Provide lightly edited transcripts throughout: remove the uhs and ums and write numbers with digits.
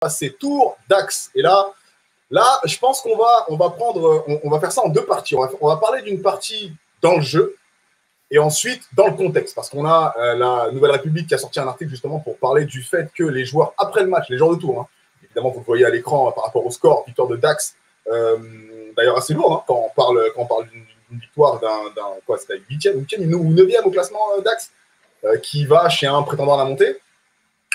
passer Tours, Dax. Et là, je pense qu'on va prendre, on va faire ça en deux parties. On va parler d'une partie dans le jeu et ensuite dans le contexte. Parce qu'on a la Nouvelle République qui a sorti un article justement pour parler du fait que les joueurs, après le match, les joueurs de Tours, hein, évidemment, vous le voyez à l'écran par rapport au score, victoire de Dax, d'ailleurs assez lourd, hein, quand on parle d'une victoire quoi, c'était 8e ou 9e au classement Dax, qui va chez un prétendant à la montée.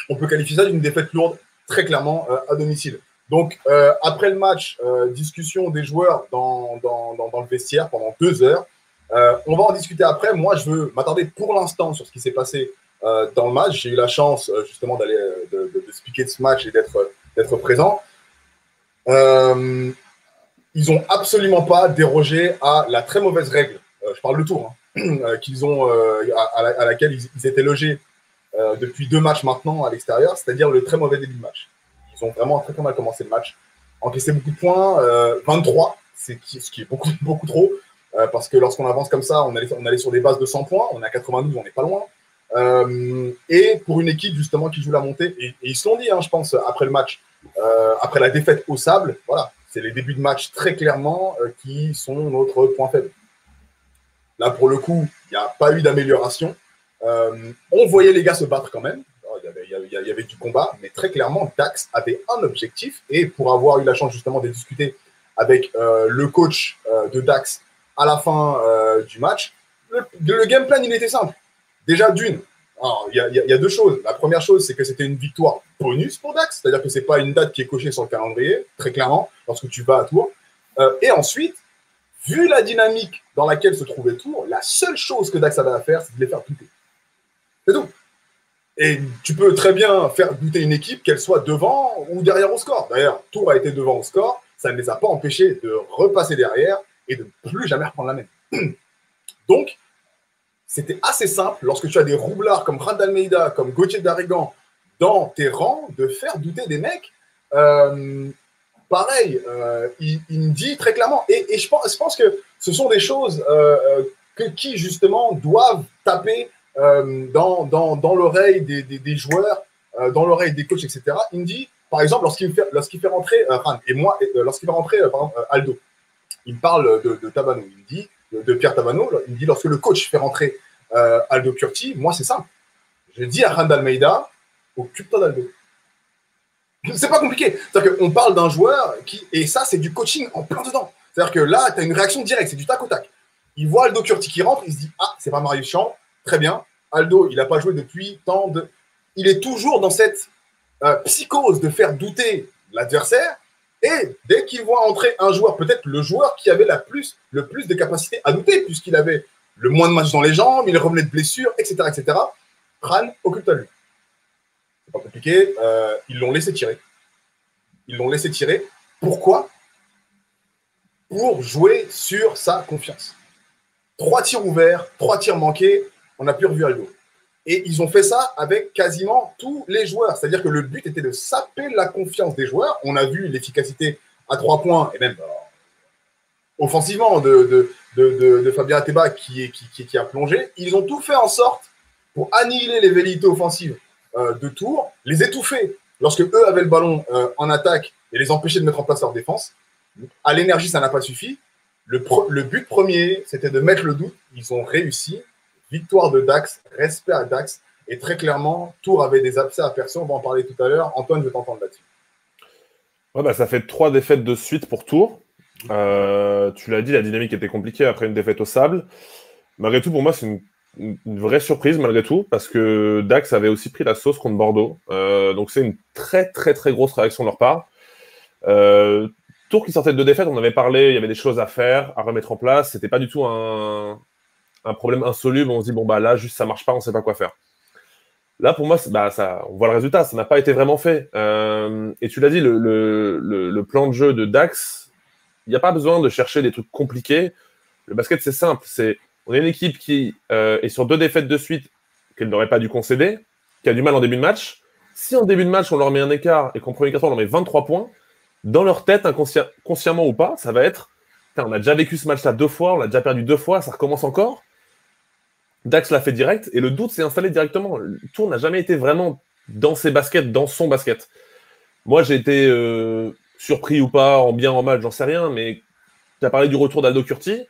On peut qualifier ça d'une défaite lourde, très clairement, à domicile. Donc, après le match, discussion des joueurs dans le vestiaire pendant 2 heures. On va en discuter après. Moi, je veux m'attarder pour l'instant sur ce qui s'est passé dans le match. J'ai eu la chance, justement, d'aller de speaker de ce match et d'être présent. Ils n'ont absolument pas dérogé à la très mauvaise règle, je parle de Tours, hein, qu'ils ont, à laquelle ils étaient logés depuis 2 matchs maintenant à l'extérieur, c'est-à-dire le très mauvais début de match. Ils ont vraiment très mal commencé le match, encaissé beaucoup de points, 23, ce qui est beaucoup trop, parce que lorsqu'on avance comme ça, on allait sur des bases de 100 points, on est à 92, on n'est pas loin. Et pour une équipe justement qui joue la montée, et ils se l'ont dit, hein, je pense, après le match, après la défaite au Sable, voilà, c'est les débuts de match très clairement qui sont notre point faible. Là, pour le coup, il n'y a pas eu d'amélioration. On voyait les gars se battre quand même. Il y avait du combat, mais très clairement, Dax avait un objectif. Et pour avoir eu la chance justement de discuter avec le coach de Dax à la fin du match, le game plan, il était simple. Déjà, il y a 2 choses. La première chose, c'est que c'était une victoire bonus pour Dax, c'est-à-dire que ce n'est pas une date qui est cochée sur le calendrier, très clairement, lorsque tu vas à Tours. Et ensuite, vu la dynamique dans laquelle se trouvait Tours, la seule chose que Dax avait à faire, c'est de les faire douter. C'est tout. Et tu peux très bien faire douter une équipe, qu'elle soit devant ou derrière au score. D'ailleurs, Tours a été devant au score, ça ne les a pas empêchés de repasser derrière et de ne plus jamais reprendre la main. Donc, c'était assez simple, lorsque tu as des roublards comme Rand Almeida, comme Gauthier Darrigan dans tes rangs, de faire douter des mecs. Pareil, il me dit très clairement, et je pense que ce sont des choses qui, justement, doivent taper dans l'oreille des joueurs, dans l'oreille des coachs, etc. Il me dit, par exemple, lorsqu'il fait rentrer lorsqu'il va rentrer Aldo, il me parle de Tabano, il me dit, de Pierre Tabano, il me dit, lorsque le coach fait rentrer Aldo Curti, moi c'est simple, je dis à Rand Almeida, occupe-toi d'Aldo. C'est pas compliqué. C'est-à-dire qu'on parle d'un joueur et ça, c'est du coaching en plein dedans. C'est-à-dire que là, tu as une réaction directe, c'est du tac au tac. Il voit Aldo Curti qui rentre, il se dit, ah, c'est pas Marius Champ, très bien. Aldo, il n'a pas joué depuis tant de. Il est toujours dans cette psychose de faire douter l'adversaire. Et dès qu'il voit entrer un joueur, peut-être le joueur qui avait le plus de capacité à douter, puisqu'il avait le moins de matchs dans les jambes, il revenait de blessures, etc., etc., Kran, occupe-toi de lui. C'est pas compliqué, ils l'ont laissé tirer. Ils l'ont laissé tirer. Pourquoi? Pour jouer sur sa confiance. 3 tirs ouverts, 3 tirs manqués, on n'a plus revu Aldo. Et ils ont fait ça avec quasiment tous les joueurs. C'est-à-dire que le but était de saper la confiance des joueurs. On a vu l'efficacité à 3 points, et même offensivement de Fabien Ateba qui a plongé. Ils ont tout fait en sorte pour annihiler les velléités offensives de Tours, les étouffer lorsque eux avaient le ballon en attaque et les empêcher de mettre en place leur défense. À l'énergie, ça n'a pas suffi. Le but premier, c'était de mettre le doute. Ils ont réussi. Victoire de Dax, respect à Dax. Et très clairement, Tours avait des abcès à percer. On va en parler tout à l'heure. Antoine, je vais t'entendre là-dessus. Ouais, bah, ça fait 3 défaites de suite pour Tours. Tu l'as dit, la dynamique était compliquée après une défaite au Sable. Malgré tout, pour moi, c'est une vraie surprise, malgré tout, parce que Dax avait aussi pris la sauce contre Bordeaux. Donc c'est une très, très, très grosse réaction de leur part. Tours qui sortait de 2 défaites, on avait parlé, il y avait des choses à faire, à remettre en place. C'était pas du tout un problème insoluble. On se dit, bon, bah là, juste ça marche pas, on sait pas quoi faire. Là, pour moi, on voit le résultat, ça n'a pas été vraiment fait. Et tu l'as dit, le plan de jeu de Dax, il n'y a pas besoin de chercher des trucs compliqués. Le basket, c'est simple. On est une équipe qui est sur 2 défaites de suite qu'elle n'aurait pas dû concéder, qui a du mal en début de match. Si en début de match, on leur met un écart et qu'en premier quart-temps, on leur met 23 points, dans leur tête, consciemment ou pas, ça va être « on a déjà vécu ce match-là 2 fois, on l'a déjà perdu 2 fois, ça recommence encore ». Dax l'a fait direct et le doute s'est installé directement. Tours n'a jamais été vraiment dans ses baskets, dans son basket. Moi, j'ai été surpris ou pas, en bien, en mal, j'en sais rien, mais tu as parlé du retour d'Aldo Curti.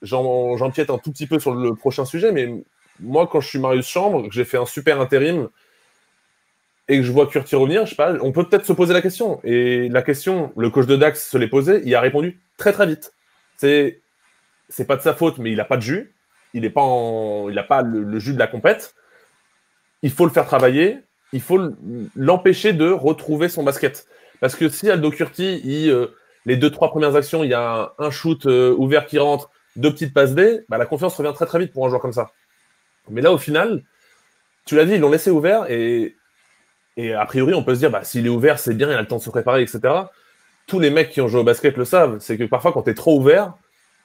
J'empiète un tout petit peu sur le prochain sujet, mais moi, quand je suis Marius Chambre, que j'ai fait un super intérim et que je vois Curti revenir, je sais pas, on peut peut-être se poser la question. Et la question, le coach de Dax se l'est posée, il a répondu très très vite. C'est pas de sa faute, mais il a pas de jus. Il a pas le jus de la compète. Il faut le faire travailler. Il faut l'empêcher de retrouver son basket. Parce que si Aldo Curti, les 2-3 premières actions, il y a un shoot ouvert qui rentre, 2 petites passes D, bah, la confiance revient très très vite pour un joueur comme ça. Mais là, au final, tu l'as dit, ils l'ont laissé ouvert et a priori, on peut se dire, bah, s'il est ouvert, c'est bien, il a le temps de se préparer, etc. Tous les mecs qui ont joué au basket le savent. C'est que parfois, quand tu es trop ouvert,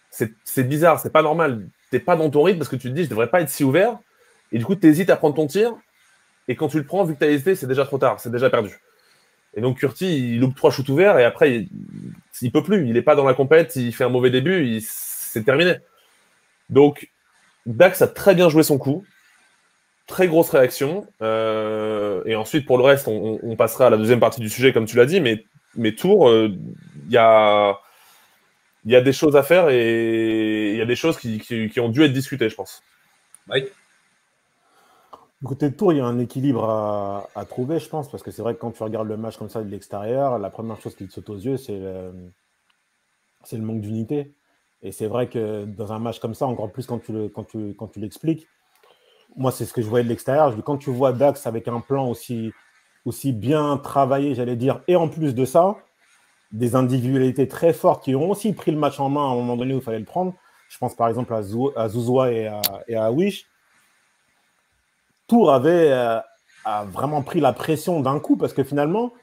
c'est bizarre, c'est pas normal. T'es pas dans ton rythme parce que tu te dis, je devrais pas être si ouvert. Et du coup, tu hésites à prendre ton tir. Et quand tu le prends, vu que tu as hésité, c'est déjà trop tard, c'est déjà perdu. Et donc, Curti, il loupe 3 shoots ouverts et après, il peut plus. Il est pas dans la compète, il fait un mauvais début, c'est terminé. Donc, Dax a très bien joué son coup. Très grosse réaction. Et ensuite, pour le reste, on passera à la deuxième partie du sujet, comme tu l'as dit. Mais Tours, il y a des choses à faire et il y a des choses qui ont dû être discutées, je pense. Mike. Du côté de Tours, il y a un équilibre à trouver, je pense, parce que c'est vrai que quand tu regardes le match comme ça de l'extérieur, la première chose qui te saute aux yeux, c'est le manque d'unité. Et c'est vrai que dans un match comme ça, encore plus quand tu l'expliques, moi, c'est ce que je voyais de l'extérieur. Quand tu vois Dax avec un plan aussi bien travaillé, j'allais dire, et en plus de ça, des individualités très fortes qui ont aussi pris le match en main à un moment donné où il fallait le prendre. Je pense par exemple à Zouzoua et à Wish. Tours a vraiment pris la pression d'un coup parce que finalement,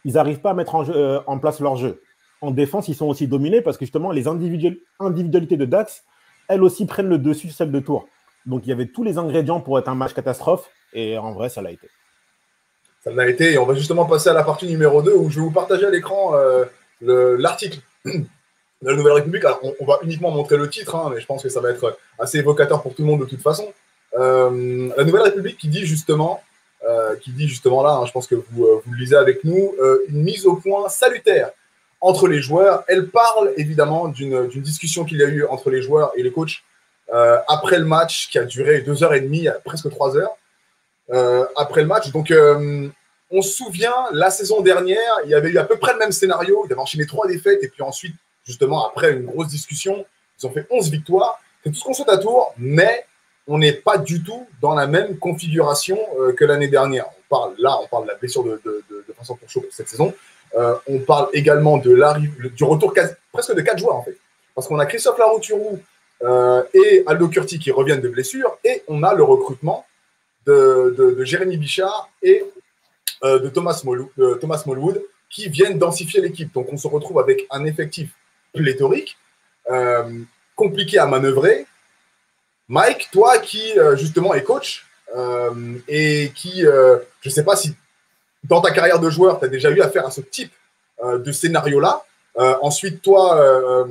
ils n'arrivent pas à mettre en place leur jeu. En défense, ils sont aussi dominés parce que justement, les individualités de Dax, elles aussi prennent le dessus celles de Tours. Donc, il y avait tous les ingrédients pour être un match catastrophe et en vrai, ça l'a été. Ça l'a été et on va justement passer à la partie numéro 2 où je vais vous partager à l'écran l'article de la Nouvelle République. Alors, on va uniquement montrer le titre, hein, mais je pense que ça va être assez évocateur pour tout le monde de toute façon. La Nouvelle République qui dit justement là, hein, je pense que vous le lisez avec nous, une mise au point salutaire entre les joueurs. Elle parle évidemment d'une discussion qu'il y a eu entre les joueurs et les coachs après le match qui a duré 2h30, presque 3 heures après le match. Donc, on se souvient, la saison dernière, il y avait eu à peu près le même scénario. Ils avaient enchaîné 3 défaites et puis ensuite, justement, après une grosse discussion, ils ont fait 11 victoires. C'est tout ce qu'on souhaite à Tours, mais on n'est pas du tout dans la même configuration que l'année dernière. On parle de la blessure de Vincent Pourchaud pour cette saison. On parle également du retour presque de 4 joueurs, en fait. Parce qu'on a Christophe Larouturou et Aldo Curti qui reviennent de blessure et on a le recrutement de Jérémy Bichard et de Thomas Smallwood qui viennent densifier l'équipe. Donc on se retrouve avec un effectif pléthorique, compliqué à manœuvrer. Mike, toi qui justement est coach et qui, je ne sais pas si dans ta carrière de joueur, tu as déjà eu affaire à ce type de scénario-là. Ensuite, toi,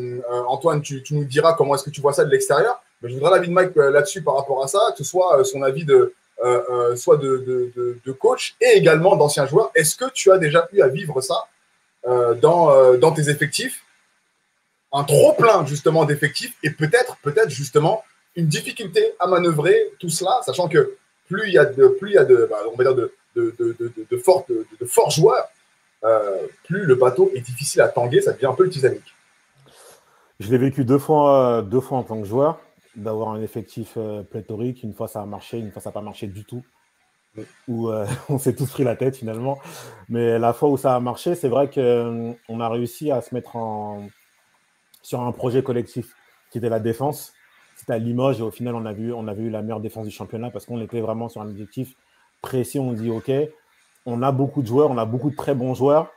Antoine, tu nous diras comment est-ce que tu vois ça de l'extérieur. Mais je voudrais l'avis de Mike là-dessus par rapport à ça, que ce soit son avis soit de coach et également d'ancien joueur. Est-ce que tu as déjà eu à vivre ça dans tes effectifs? Un trop-plein justement d'effectifs et peut-être justement une difficulté à manœuvrer tout cela, sachant que plus il y a de forts joueurs, plus le bateau est difficile à tanguer, ça devient un peu le Titanic. Je l'ai vécu deux fois en tant que joueur, d'avoir un effectif pléthorique. Une fois ça a marché, une fois ça n'a pas marché du tout. Où on s'est tous pris la tête finalement. Mais la fois où ça a marché, c'est vrai qu'on a réussi à se mettre sur un projet collectif qui était la défense. C'était à Limoges et au final, on avait eu la meilleure défense du championnat parce qu'on était vraiment sur un objectif précis. On dit OK, on a beaucoup de joueurs, on a beaucoup de très bons joueurs,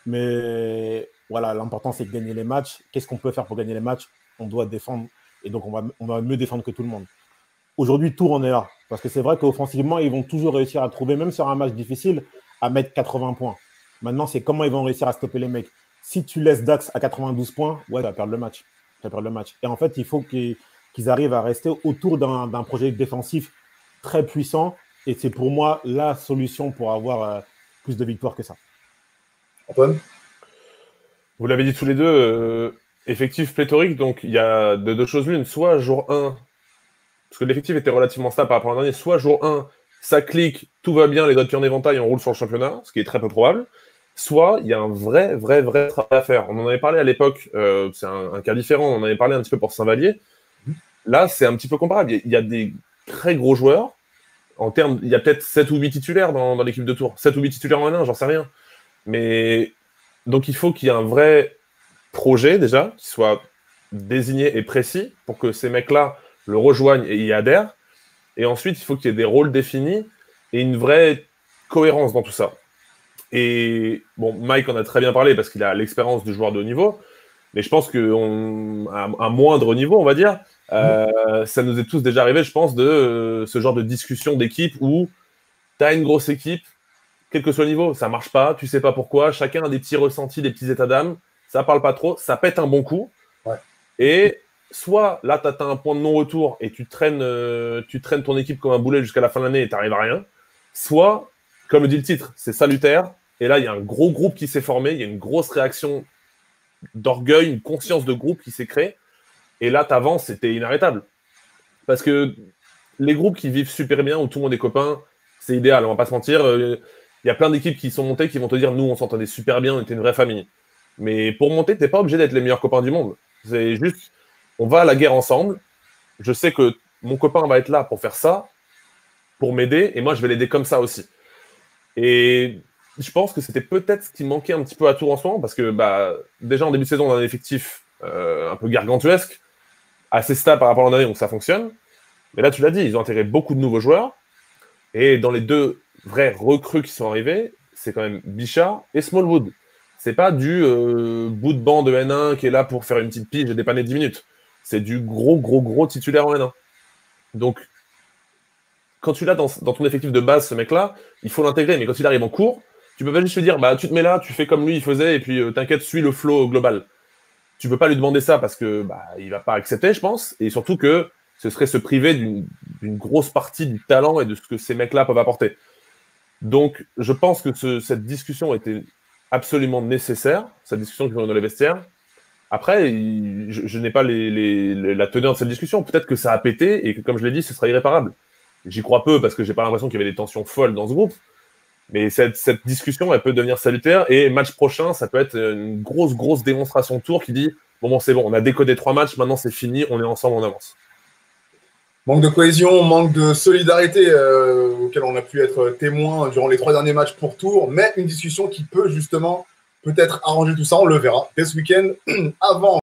mais voilà, l'important c'est de gagner les matchs. Qu'est-ce qu'on peut faire pour gagner les matchs? On doit défendre et donc on va mieux défendre que tout le monde. Aujourd'hui, Tours en est là. Parce que c'est vrai qu'offensivement, ils vont toujours réussir à trouver, même sur un match difficile, à mettre 80 points. Maintenant, c'est comment ils vont réussir à stopper les mecs. Si tu laisses Dax à 92 points, ouais, tu vas perdre le match. Et en fait, il faut qu'ils arrivent à rester autour d'un projet défensif très puissant. Et c'est pour moi la solution pour avoir plus de victoires que ça. Antoine? Vous l'avez dit tous les deux, effectif pléthorique, donc il y a de deux choses l'une. Soit jour 1, parce que l'effectif était relativement stable par rapport à l'an dernier, soit jour 1, ça clique, tout va bien, les doigts de pied en éventail, on roule sur le championnat, ce qui est très peu probable. Soit il y a un vrai travail à faire. On en avait parlé à l'époque, c'est un cas différent, on en avait parlé un petit peu pour Saint-Vallier. Là, c'est un petit peu comparable. Il y a des très gros joueurs. Il y a peut-être 7 ou 8 titulaires dans l'équipe de Tours. 7 ou 8 titulaires en N1, j'en sais rien. Mais donc il faut qu'il y ait un vrai projet déjà, qui soit désigné et précis pour que ces mecs-là le rejoignent et y adhèrent. Et ensuite, il faut qu'il y ait des rôles définis et une vraie cohérence dans tout ça. Et bon, Mike en a très bien parlé parce qu'il a l'expérience du joueur de haut niveau, mais je pense qu'à un moindre niveau, on va dire, ça nous est tous déjà arrivé, je pense, de ce genre de discussion d'équipe où tu as une grosse équipe, quel que soit le niveau, ça marche pas, tu sais pas pourquoi, chacun a des petits ressentis, des petits états d'âme, ça parle pas trop, ça pète un bon coup, et soit là, tu atteins un point de non-retour et tu traînes ton équipe comme un boulet jusqu'à la fin de l'année et tu n'arrives à rien, soit, comme le dit le titre, c'est salutaire, et là, il y a un gros groupe qui s'est formé, il y a une grosse réaction d'orgueil, une conscience de groupe qui s'est créée, et là, tu avances, c'était inarrêtable. Parce que les groupes qui vivent super bien, où tout le monde est copain, c'est idéal, on va pas se mentir. Il y a plein d'équipes qui sont montées qui vont te dire, nous, on s'entendait super bien, on était une vraie famille. Mais pour monter, t'es pas obligé d'être les meilleurs copains du monde. C'est juste, on va à la guerre ensemble. Je sais que mon copain va être là pour faire ça, pour m'aider, et moi, je vais l'aider comme ça aussi. Et je pense que c'était peut-être ce qui manquait un petit peu à Tours en ce moment, parce que déjà en début de saison, on a un effectif un peu gargantuesque, assez stable par rapport à l'an dernier, donc ça fonctionne. Mais là, tu l'as dit, ils ont intégré beaucoup de nouveaux joueurs. Et dans les deux vrais recrues qui sont arrivés, c'est quand même Bichat et Smallwood. C'est pas du bout de banc de N1 qui est là pour faire une petite pige et dépanner 10 minutes. C'est du gros titulaire en N1. Donc, quand tu l'as dans ton effectif de base, ce mec-là, il faut l'intégrer. Mais quand il arrive en cours, tu peux pas juste lui dire, tu te mets là, tu fais comme lui il faisait, et puis t'inquiète, suis le flow global. Tu peux pas lui demander ça parce que il va pas accepter, je pense. Et surtout que ce serait se priver d'une grosse partie du talent et de ce que ces mecs-là peuvent apporter. Donc, je pense que cette discussion était absolument nécessaire, cette discussion qu'ils ont dans les vestiaires. Après, je n'ai pas la teneur de cette discussion. Peut-être que ça a pété et que, comme je l'ai dit, ce sera irréparable. J'y crois peu parce que j'ai pas l'impression qu'il y avait des tensions folles dans ce groupe. Mais cette discussion, elle peut devenir salutaire. Et match prochain, ça peut être une grosse démonstration de Tours qui dit bon, c'est bon, on a décodé 3 matchs, maintenant c'est fini, on est ensemble, on avance. Manque de cohésion, manque de solidarité auquel on a pu être témoin durant les 3 derniers matchs pour Tours, mais une discussion qui peut justement peut-être arranger tout ça, on le verra dès ce week-end avant